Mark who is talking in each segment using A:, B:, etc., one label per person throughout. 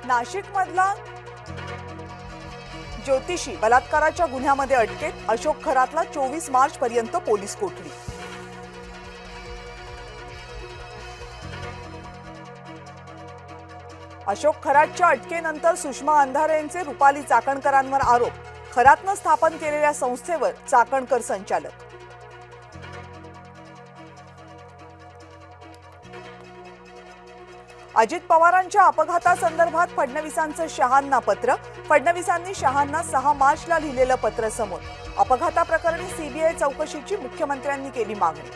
A: नाशिकमधला ज्योतिषी बलात्काराच्या गुन्ह्यामध्ये अटकेत, अशोक खरातला 24 मार्च पर्यंत पोलीस कोठडी. अशोक खरातच्या अटकेनंतर सुषमा अंधारे यांचे रुपाली चाकणकरांवर आरोप. खरातनं स्थापन केलेल्या संस्थेवर चाकणकर संचालक. अजित पवारांच्या अपघातासंदर्भात फडणवीसांचं शहांना पत्र. फडणवीसांनी शहांना 6 मार्चला लिहिलेलं पत्र समोर. अपघाताप्रकरणी सीबीआय चौकशीची मुख्यमंत्र्यांनी केली मागणी.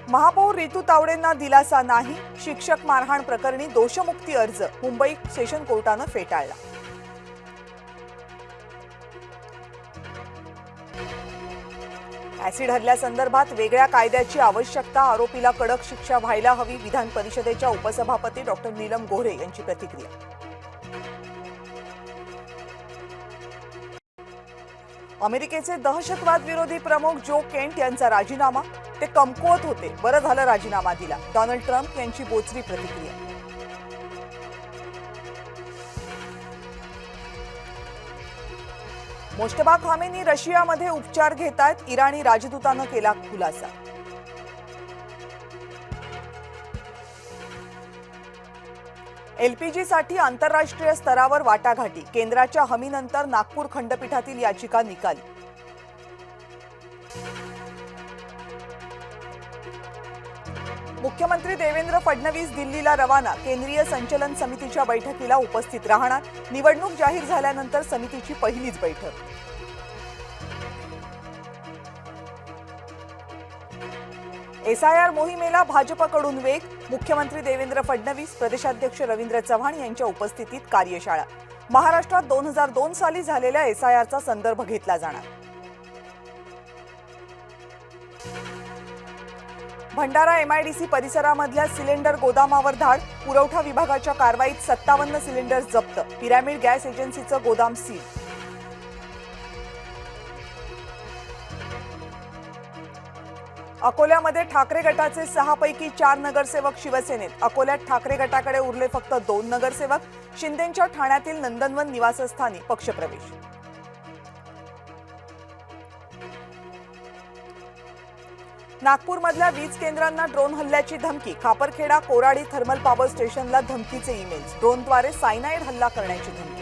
A: महापौर रितू तावडेंना दिलासा नाही. शिक्षक मारहाण प्रकरणी दोषमुक्ती अर्ज मुंबई सेशन कोर्टानं फेटाळला. ऍसिड हल्ल्यासंदर्भात वेगळ्या कायद्याची आवश्यकता. आरोपीला कडक शिक्षा व्हायला हवी. विधान परिषदेच्या उपसभापती डॉक्टर नीलम गोऱ्हे यांची प्रतिक्रिया. अमेरिकेचे दहशतवाद विरोधी प्रमुख जो केंट यांचा राजीनामा. ते कमकुवत होते, बरं झालं राजीनामा दिला. डोनाल्ड ट्रम्प यांची बोचरी प्रतिक्रिया. मुश्तबा खामेनी रशियामध्ये उपचार घेतायत. इराणी राजदूतानं केला खुलासा. एलपीजीसाठी आंतरराष्ट्रीय स्तरावर वाटाघाटी. केंद्राच्या हमीनंतर नागपूर खंडपीठातील याचिका निकाली. मुख्यमंत्री देवेंद्र फडणवीस दिल्लीला रवाना. केंद्रीय संचलन समितीच्या बैठकीला उपस्थित राहणार. निवडणूक जाहीर झाल्यानंतर समितीची पहिलीच बैठक. एसआयआर मोहिमेला भाजपकडून वेग. मुख्यमंत्री देवेंद्र फडणवीस, प्रदेशाध्यक्ष रवींद्र चव्हाण यांच्या उपस्थितीत कार्यशाळा. महाराष्ट्रात 2002 साली झालेल्या एसआयआरचा संदर्भ घेतला जाणार. भंडारा एमआयडीसी परिसरामधल्या सिलेंडर गोदामावर धाड. पुरवठा विभागाच्या कारवाईत 57 सिलेंडर जप्त. पिरॅमिड गॅस एजन्सीचं गोदाम सील. अकोल्यामध्ये ठाकरे गटाचे 6 पैकी 4 नगरसेवक शिवसेनेत. अकोल्यात ठाकरे गटाकडे उरले फक्त 2 नगरसेवक. शिंदेंच्या ठाण्यातील नंदनवन निवासस्थानी पक्षप्रवेश. नागपूरमधल्या वीज केंद्रांना ड्रोन हल्ल्याची धमकी. खापरखेडा कोराडी थर्मल पॉवर स्टेशनला धमकीचे ईमेल्स. ड्रोनद्वारे सायनाइड हल्ला करण्याची धमकी.